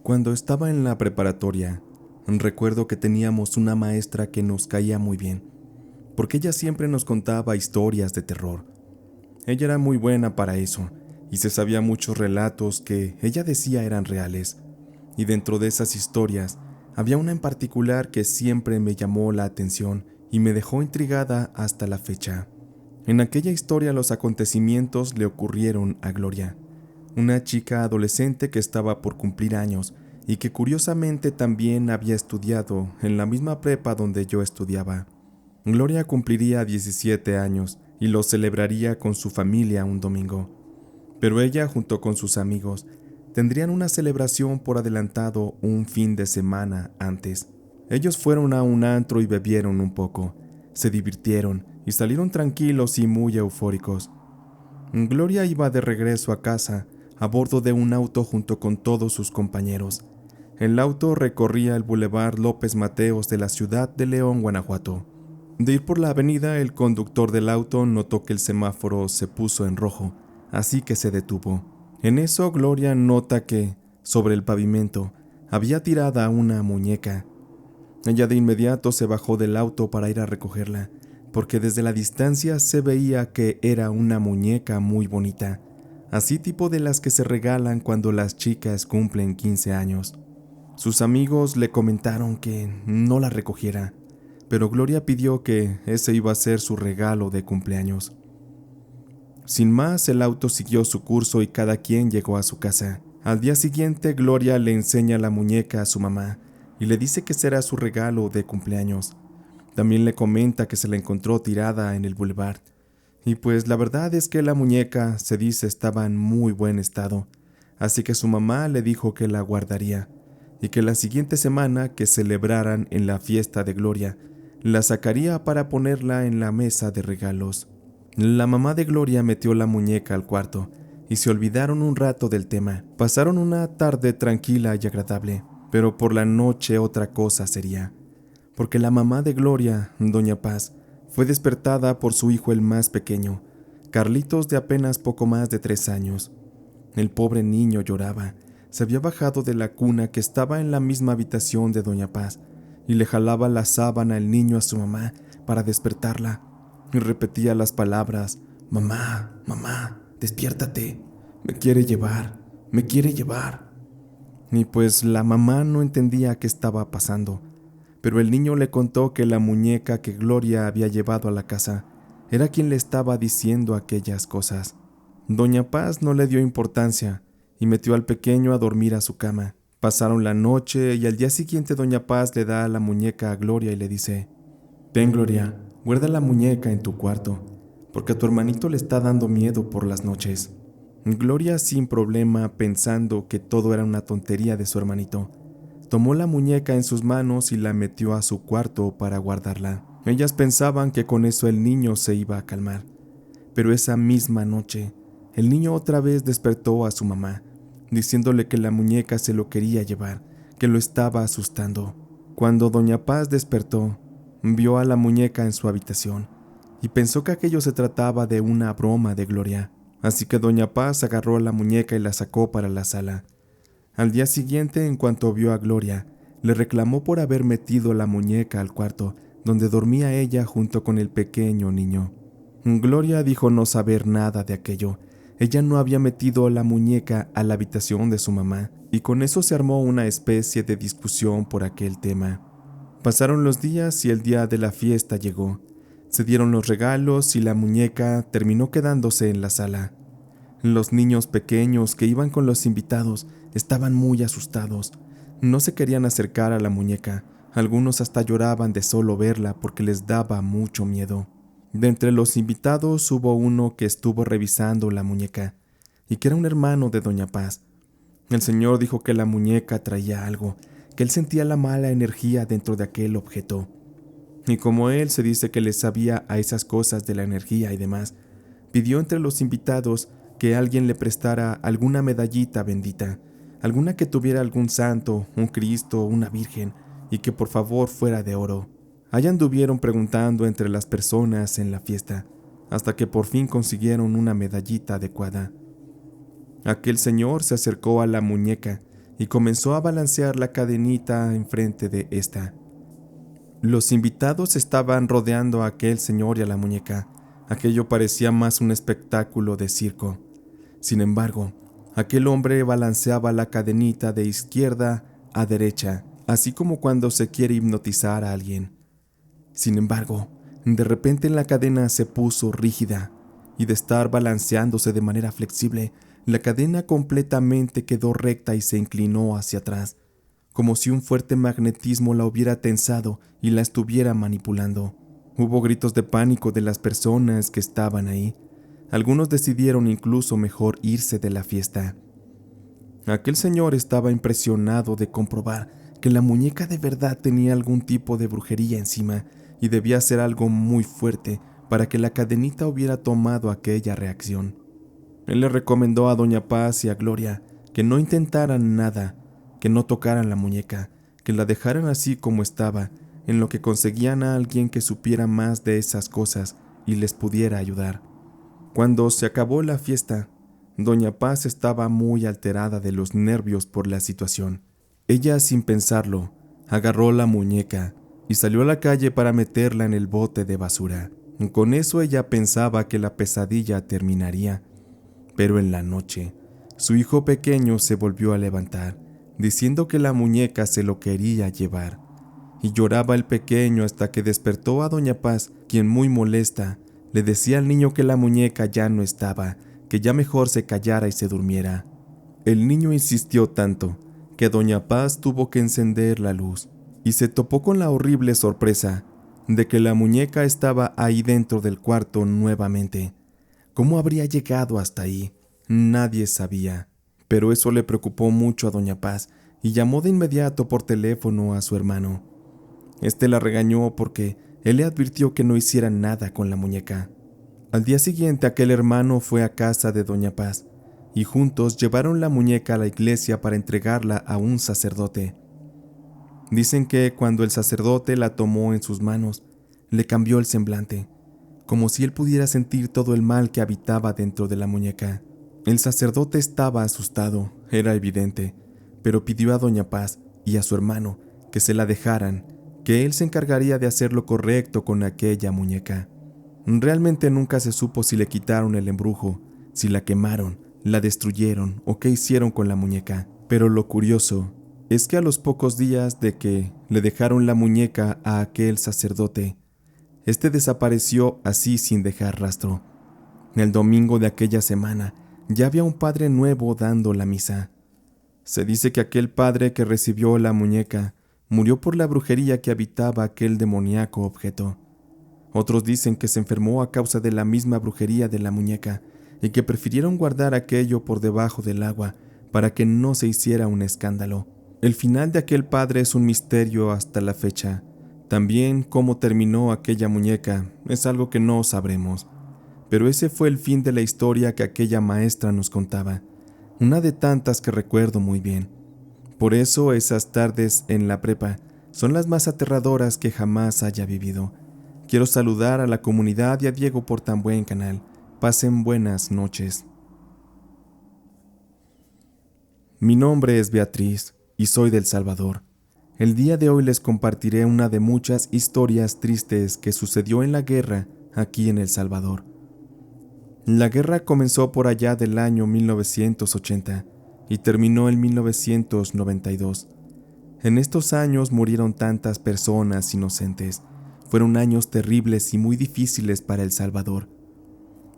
Cuando estaba en la preparatoria, recuerdo que teníamos una maestra que nos caía muy bien, porque ella siempre nos contaba historias de terror. Ella era muy buena para eso, y se sabía muchos relatos que ella decía eran reales. Y dentro de esas historias, había una en particular que siempre me llamó la atención y me dejó intrigada hasta la fecha. En aquella historia los acontecimientos le ocurrieron a Gloria, una chica adolescente que estaba por cumplir años y que curiosamente también había estudiado en la misma prepa donde yo estudiaba. Gloria cumpliría 17 años y lo celebraría con su familia un domingo, pero ella junto con sus amigos tendrían una celebración por adelantado un fin de semana antes. Ellos fueron a un antro y bebieron un poco, se divirtieron y salieron tranquilos y muy eufóricos. Gloria iba de regreso a casa a bordo de un auto junto con todos sus compañeros. El auto recorría el Boulevard López Mateos de la ciudad de León, Guanajuato. De ir por la avenida, el conductor del auto notó que el semáforo se puso en rojo, así que se detuvo. En eso, Gloria nota que, sobre el pavimento, había tirada una muñeca. Ella de inmediato se bajó del auto para ir a recogerla, porque desde la distancia se veía que era una muñeca muy bonita, así tipo de las que se regalan cuando las chicas cumplen 15 años. Sus amigos le comentaron que no la recogiera, pero Gloria pidió que ese iba a ser su regalo de cumpleaños. Sin más, el auto siguió su curso y cada quien llegó a su casa. Al día siguiente, Gloria le enseña la muñeca a su mamá y le dice que será su regalo de cumpleaños. También le comenta que se la encontró tirada en el boulevard. Y pues la verdad es que la muñeca, se dice, estaba en muy buen estado, así que su mamá le dijo que la guardaría y que la siguiente semana que celebraran en la fiesta de Gloria, la sacaría para ponerla en la mesa de regalos. La mamá de Gloria metió la muñeca al cuarto y se olvidaron un rato del tema. Pasaron una tarde tranquila y agradable, pero por la noche otra cosa sería, porque la mamá de Gloria, doña Paz, fue despertada por su hijo el más pequeño, Carlitos, de apenas poco más de 3 años. El pobre niño lloraba. Se había bajado de la cuna que estaba en la misma habitación de doña Paz y le jalaba la sábana el niño a su mamá para despertarla y repetía las palabras: «Mamá, mamá, despiértate, me quiere llevar, me quiere llevar». Y pues la mamá no entendía qué estaba pasando, pero el niño le contó que la muñeca que Gloria había llevado a la casa era quien le estaba diciendo aquellas cosas. Doña Paz no le dio importancia y metió al pequeño a dormir a su cama. Pasaron la noche y al día siguiente doña Paz le da la muñeca a Gloria y le dice: «Ten, Gloria, guarda la muñeca en tu cuarto, porque a tu hermanito le está dando miedo por las noches». Gloria, sin problema, pensando que todo era una tontería de su hermanito, tomó la muñeca en sus manos y la metió a su cuarto para guardarla. Ellas pensaban que con eso el niño se iba a calmar, pero esa misma noche, el niño otra vez despertó a su mamá, diciéndole que la muñeca se lo quería llevar, que lo estaba asustando. Cuando doña Paz despertó, vio a la muñeca en su habitación y pensó que aquello se trataba de una broma de Gloria. Así que doña Paz agarró a la muñeca y la sacó para la sala. Al día siguiente, en cuanto vio a Gloria, le reclamó por haber metido la muñeca al cuarto donde dormía ella junto con el pequeño niño. Gloria dijo no saber nada de aquello. Ella no había metido la muñeca a la habitación de su mamá, y con eso se armó una especie de discusión por aquel tema. Pasaron los días y el día de la fiesta llegó. Se dieron los regalos y la muñeca terminó quedándose en la sala. Los niños pequeños que iban con los invitados estaban muy asustados. No se querían acercar a la muñeca. Algunos hasta lloraban de solo verla porque les daba mucho miedo. De entre los invitados hubo uno que estuvo revisando la muñeca y que era un hermano de doña Paz. El señor dijo que la muñeca traía algo, que él sentía la mala energía dentro de aquel objeto. Y como él se dice que le sabía a esas cosas de la energía y demás, pidió entre los invitados que alguien le prestara alguna medallita bendita, alguna que tuviera algún santo, un Cristo, una virgen, y que por favor fuera de oro. Allá anduvieron preguntando entre las personas en la fiesta, hasta que por fin consiguieron una medallita adecuada. Aquel señor se acercó a la muñeca y comenzó a balancear la cadenita enfrente de esta. Los invitados estaban rodeando a aquel señor y a la muñeca. Aquello parecía más un espectáculo de circo. Sin embargo, aquel hombre balanceaba la cadenita de izquierda a derecha, así como cuando se quiere hipnotizar a alguien. Sin embargo, de repente la cadena se puso rígida, y de estar balanceándose de manera flexible, la cadena completamente quedó recta y se inclinó hacia atrás, como si un fuerte magnetismo la hubiera tensado y la estuviera manipulando. Hubo gritos de pánico de las personas que estaban ahí. Algunos decidieron incluso mejor irse de la fiesta. Aquel señor estaba impresionado de comprobar que la muñeca de verdad tenía algún tipo de brujería encima y debía ser algo muy fuerte para que la cadenita hubiera tomado aquella reacción. Él le recomendó a Doña Paz y a Gloria que no intentaran nada, que no tocaran la muñeca, que la dejaran así como estaba, en lo que conseguían a alguien que supiera más de esas cosas y les pudiera ayudar. Cuando se acabó la fiesta, Doña Paz estaba muy alterada de los nervios por la situación. Ella, sin pensarlo, agarró la muñeca y salió a la calle para meterla en el bote de basura. Con eso ella pensaba que la pesadilla terminaría. Pero en la noche, su hijo pequeño se volvió a levantar, diciendo que la muñeca se lo quería llevar. Y lloraba el pequeño hasta que despertó a Doña Paz, quien, muy molesta, le decía al niño que la muñeca ya no estaba, que ya mejor se callara y se durmiera. El niño insistió tanto que Doña Paz tuvo que encender la luz y se topó con la horrible sorpresa de que la muñeca estaba ahí dentro del cuarto nuevamente. ¿Cómo habría llegado hasta ahí? Nadie sabía, pero eso le preocupó mucho a Doña Paz y llamó de inmediato por teléfono a su hermano. Este la regañó porque él le advirtió que no hiciera nada con la muñeca. Al día siguiente, aquel hermano fue a casa de Doña Paz y juntos llevaron la muñeca a la iglesia para entregarla a un sacerdote. Dicen que cuando el sacerdote la tomó en sus manos, le cambió el semblante, como si él pudiera sentir todo el mal que habitaba dentro de la muñeca. El sacerdote estaba asustado, era evidente, pero pidió a Doña Paz y a su hermano que se la dejaran, que él se encargaría de hacer lo correcto con aquella muñeca. Realmente nunca se supo si le quitaron el embrujo, si la quemaron, la destruyeron o qué hicieron con la muñeca. Pero lo curioso es que a los pocos días de que le dejaron la muñeca a aquel sacerdote, este desapareció así sin dejar rastro. El domingo de aquella semana ya había un padre nuevo dando la misa. Se dice que aquel padre que recibió la muñeca murió por la brujería que habitaba aquel demoníaco objeto. Otros dicen que se enfermó a causa de la misma brujería de la muñeca y que prefirieron guardar aquello por debajo del agua para que no se hiciera un escándalo. El final de aquel padre es un misterio hasta la fecha. También cómo terminó aquella muñeca es algo que no sabremos. Pero ese fue el fin de la historia que aquella maestra nos contaba, una de tantas que recuerdo muy bien. Por eso esas tardes en la prepa son las más aterradoras que jamás haya vivido. Quiero saludar a la comunidad y a Diego por tan buen canal. Pasen buenas noches. Mi nombre es Beatriz y soy del Salvador. El día de hoy les compartiré una de muchas historias tristes que sucedió en la guerra aquí en El Salvador. La guerra comenzó por allá del año 1980 y terminó en 1992. En estos años murieron tantas personas inocentes. Fueron años terribles y muy difíciles para El Salvador.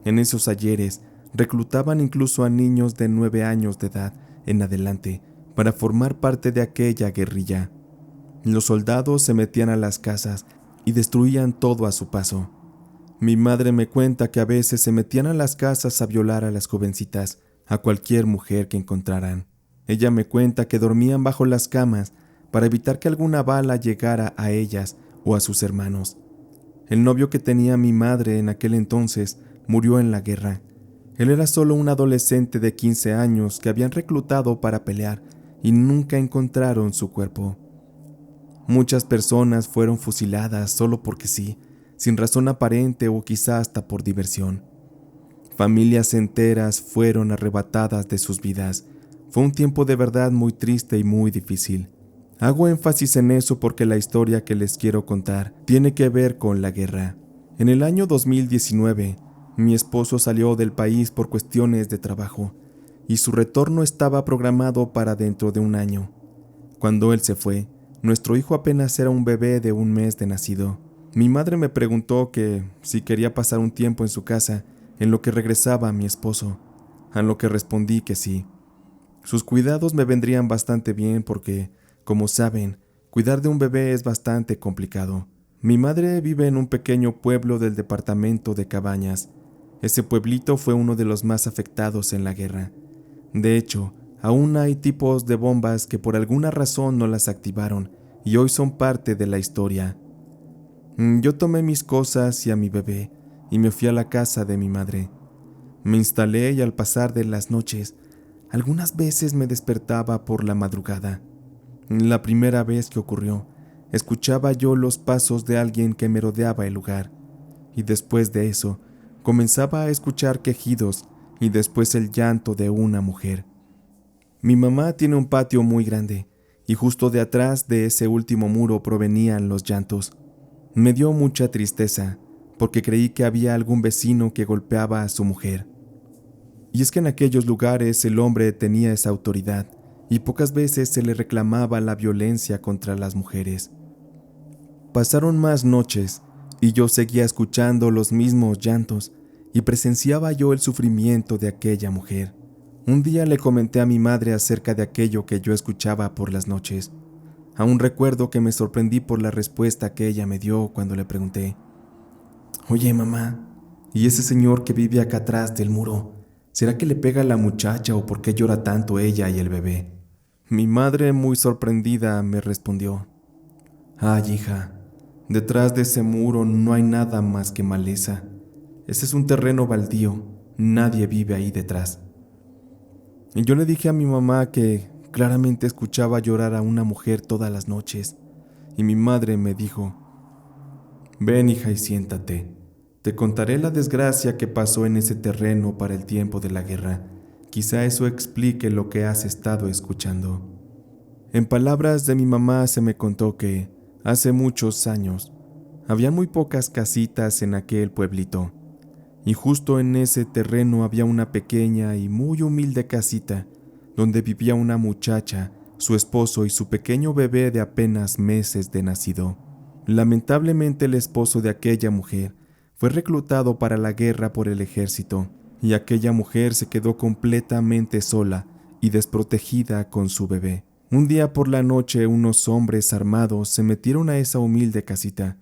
En esos ayeres reclutaban incluso a niños de 9 años de edad en adelante para formar parte de aquella guerrilla. Los soldados se metían a las casas y destruían todo a su paso. Mi madre me cuenta que a veces se metían a las casas a violar a las jovencitas, a cualquier mujer que encontraran. Ella me cuenta que dormían bajo las camas para evitar que alguna bala llegara a ellas o a sus hermanos. El novio que tenía mi madre en aquel entonces murió en la guerra. Él era solo un adolescente de 15 años que habían reclutado para pelear y nunca encontraron su cuerpo. Muchas personas fueron fusiladas solo porque sí, sin razón aparente o quizá hasta por diversión. Familias enteras fueron arrebatadas de sus vidas. Fue un tiempo de verdad muy triste y muy difícil. Hago énfasis en eso porque la historia que les quiero contar tiene que ver con la guerra. En el año 2019, mi esposo salió del país por cuestiones de trabajo y su retorno estaba programado para dentro de un año. Cuando él se fue, nuestro hijo apenas era un bebé de un mes de nacido. Mi madre me preguntó que si quería pasar un tiempo en su casa en lo que regresaba mi esposo, a lo que respondí que sí. Sus cuidados me vendrían bastante bien porque, como saben, cuidar de un bebé es bastante complicado. Mi madre vive en un pequeño pueblo del departamento de Cabañas. Ese pueblito fue uno de los más afectados en la guerra. De hecho, aún hay tipos de bombas que por alguna razón no las activaron y hoy son parte de la historia. Yo tomé mis cosas y a mi bebé y me fui a la casa de mi madre. Me instalé y al pasar de las noches, algunas veces me despertaba por la madrugada. La primera vez que ocurrió, escuchaba yo los pasos de alguien que merodeaba el lugar, y después de eso, comenzaba a escuchar quejidos y después el llanto de una mujer. Mi mamá tiene un patio muy grande, y justo de atrás de ese último muro provenían los llantos. Me dio mucha tristeza, porque creí que había algún vecino que golpeaba a su mujer. Y es que en aquellos lugares el hombre tenía esa autoridad, y pocas veces se le reclamaba la violencia contra las mujeres. Pasaron más noches, y yo seguía escuchando los mismos llantos, y presenciaba yo el sufrimiento de aquella mujer. Un día le comenté a mi madre acerca de aquello que yo escuchaba por las noches. Aún recuerdo que me sorprendí por la respuesta que ella me dio cuando le pregunté: «Oye, mamá, ¿y ese señor que vive acá atrás del muro? ¿Será que le pega a la muchacha o por qué llora tanto ella y el bebé?». Mi madre, muy sorprendida, me respondió: «Ay, hija, detrás de ese muro no hay nada más que maleza. Ese es un terreno baldío, nadie vive ahí detrás». Y yo le dije a mi mamá que claramente escuchaba llorar a una mujer todas las noches, y mi madre me dijo: «Ven, hija, y siéntate. Te contaré la desgracia que pasó en ese terreno para el tiempo de la guerra. Quizá eso explique lo que has estado escuchando». En palabras de mi mamá se me contó que, hace muchos años, había muy pocas casitas en aquel pueblito, y justo en ese terreno había una pequeña y muy humilde casita donde vivía una muchacha, su esposo y su pequeño bebé de apenas meses de nacido. Lamentablemente el esposo de aquella mujer fue reclutado para la guerra por el ejército, y aquella mujer se quedó completamente sola y desprotegida con su bebé. Un día por la noche unos hombres armados se metieron a esa humilde casita,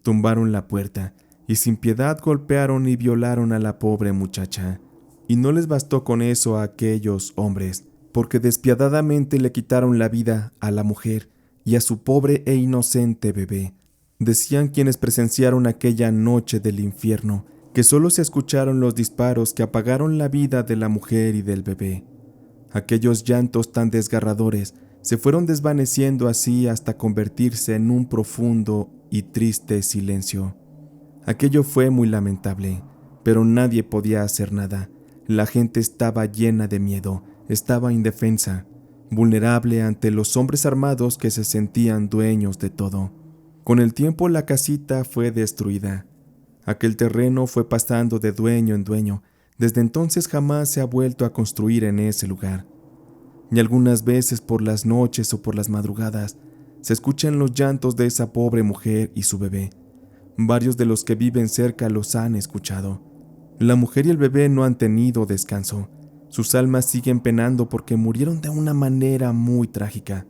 tumbaron la puerta y sin piedad golpearon y violaron a la pobre muchacha. Y no les bastó con eso a aquellos hombres, porque despiadadamente le quitaron la vida a la mujer y a su pobre e inocente bebé. Decían quienes presenciaron aquella noche del infierno que solo se escucharon los disparos que apagaron la vida de la mujer y del bebé. Aquellos llantos tan desgarradores se fueron desvaneciendo así hasta convertirse en un profundo y triste silencio. Aquello fue muy lamentable, pero nadie podía hacer nada. La gente estaba llena de miedo, estaba indefensa, vulnerable ante los hombres armados que se sentían dueños de todo. Con el tiempo la casita fue destruida. Aquel terreno fue pasando de dueño en dueño. Desde entonces jamás se ha vuelto a construir en ese lugar. Y algunas veces por las noches o por las madrugadas se escuchan los llantos de esa pobre mujer y su bebé. Varios de los que viven cerca los han escuchado. La mujer y el bebé no han tenido descanso. Sus almas siguen penando porque murieron de una manera muy trágica.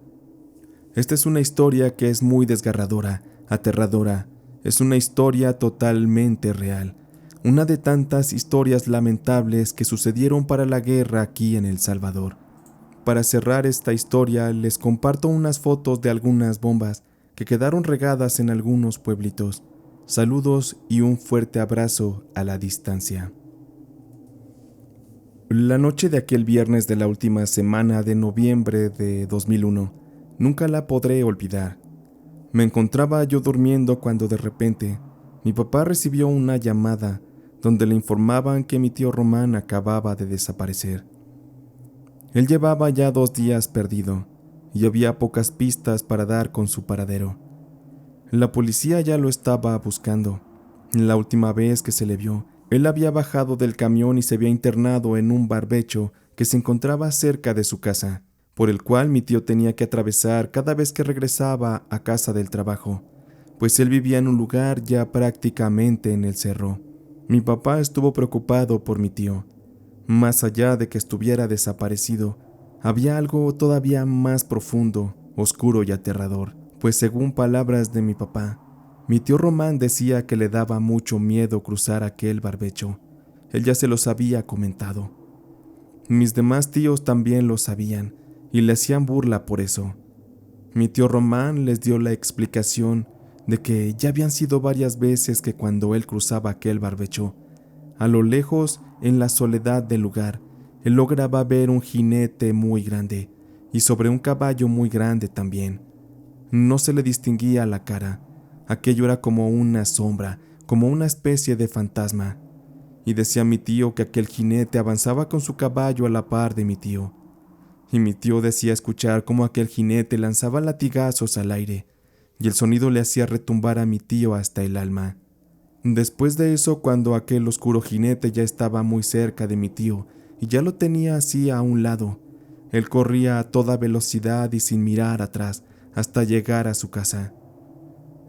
Esta es una historia que es muy desgarradora, aterradora. Es una historia totalmente real. Una de tantas historias lamentables que sucedieron para la guerra aquí en El Salvador. Para cerrar esta historia, les comparto unas fotos de algunas bombas que quedaron regadas en algunos pueblitos. Saludos y un fuerte abrazo a la distancia. La noche de aquel viernes de la última semana de noviembre de 2001, nunca la podré olvidar. Me encontraba yo durmiendo cuando de repente mi papá recibió una llamada donde le informaban que mi tío Román acababa de desaparecer. Él llevaba ya 2 días perdido y había pocas pistas para dar con su paradero. La policía ya lo estaba buscando. La última vez que se le vio, él había bajado del camión y se había internado en un barbecho que se encontraba cerca de su casa, por el cual mi tío tenía que atravesar cada vez que regresaba a casa del trabajo, pues él vivía en un lugar ya prácticamente en el cerro. Mi papá estuvo preocupado por mi tío. Más allá de que estuviera desaparecido, había algo todavía más profundo, oscuro y aterrador, pues según palabras de mi papá, mi tío Román decía que le daba mucho miedo cruzar aquel barbecho. Él ya se los había comentado. Mis demás tíos también lo sabían y le hacían burla por eso. Mi tío Román les dio la explicación de que ya habían sido varias veces que cuando él cruzaba aquel barbecho, a lo lejos, en la soledad del lugar, él lograba ver un jinete muy grande y sobre un caballo muy grande también. No se le distinguía la cara. Aquello era como una sombra, como una especie de fantasma. Y decía mi tío que aquel jinete avanzaba con su caballo a la par de mi tío. Y mi tío decía escuchar cómo aquel jinete lanzaba latigazos al aire, y el sonido le hacía retumbar a mi tío hasta el alma. Después de eso, cuando aquel oscuro jinete ya estaba muy cerca de mi tío y ya lo tenía así a un lado, él corría a toda velocidad y sin mirar atrás hasta llegar a su casa.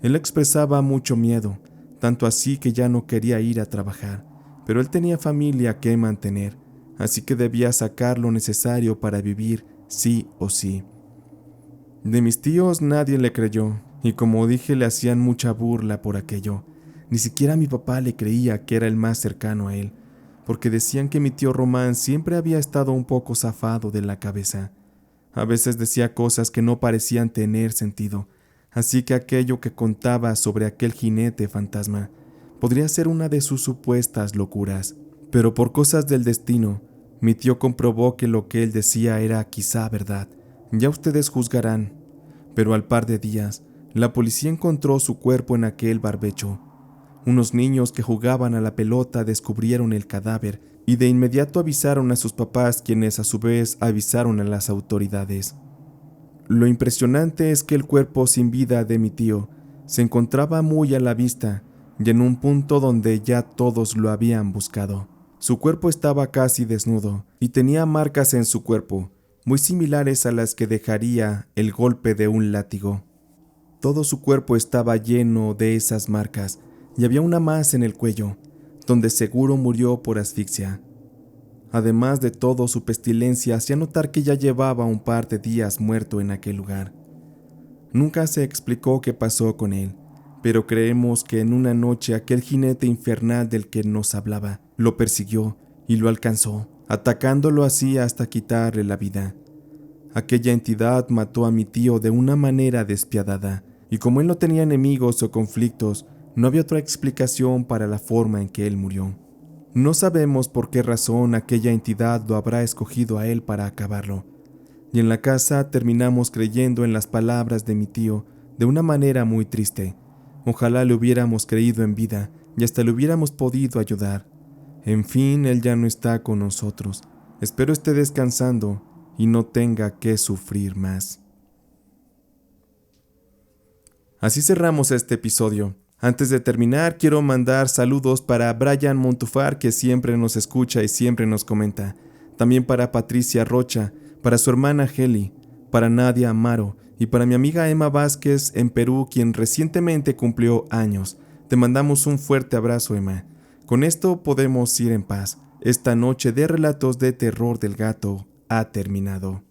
Él expresaba mucho miedo, tanto así que ya no quería ir a trabajar, pero él tenía familia que mantener, así que debía sacar lo necesario para vivir sí o sí. De mis tíos nadie le creyó, y como dije le hacían mucha burla por aquello. Ni siquiera mi papá le creía que era el más cercano a él, porque decían que mi tío Román siempre había estado un poco zafado de la cabeza. A veces decía cosas que no parecían tener sentido, así que aquello que contaba sobre aquel jinete fantasma podría ser una de sus supuestas locuras. Pero por cosas del destino, mi tío comprobó que lo que él decía era quizá verdad. Ya ustedes juzgarán. Pero al par de días, la policía encontró su cuerpo en aquel barbecho. Unos niños que jugaban a la pelota descubrieron el cadáver y de inmediato avisaron a sus papás, quienes a su vez avisaron a las autoridades. Lo impresionante es que el cuerpo sin vida de mi tío se encontraba muy a la vista y en un punto donde ya todos lo habían buscado. Su cuerpo estaba casi desnudo y tenía marcas en su cuerpo, muy similares a las que dejaría el golpe de un látigo. Todo su cuerpo estaba lleno de esas marcas y había una más en el cuello, donde seguro murió por asfixia. Además de todo, su pestilencia hacía notar que ya llevaba un par de días muerto en aquel lugar. Nunca se explicó qué pasó con él, pero creemos que en una noche aquel jinete infernal del que nos hablaba lo persiguió y lo alcanzó, atacándolo así hasta quitarle la vida. Aquella entidad mató a mi tío de una manera despiadada, y como él no tenía enemigos o conflictos, no había otra explicación para la forma en que él murió. No sabemos por qué razón aquella entidad lo habrá escogido a él para acabarlo, y en la casa terminamos creyendo en las palabras de mi tío de una manera muy triste. Ojalá le hubiéramos creído en vida y hasta le hubiéramos podido ayudar. En fin, él ya no está con nosotros. Espero esté descansando y no tenga que sufrir más. Así cerramos este episodio. Antes de terminar, quiero mandar saludos para Brian Montufar, que siempre nos escucha y siempre nos comenta. También para Patricia Rocha, para su hermana Heli, para Nadia Amaro y para mi amiga Emma Vázquez en Perú, quien recientemente cumplió años. Te mandamos un fuerte abrazo, Emma. Con esto podemos ir en paz. Esta noche de relatos de terror del gato ha terminado.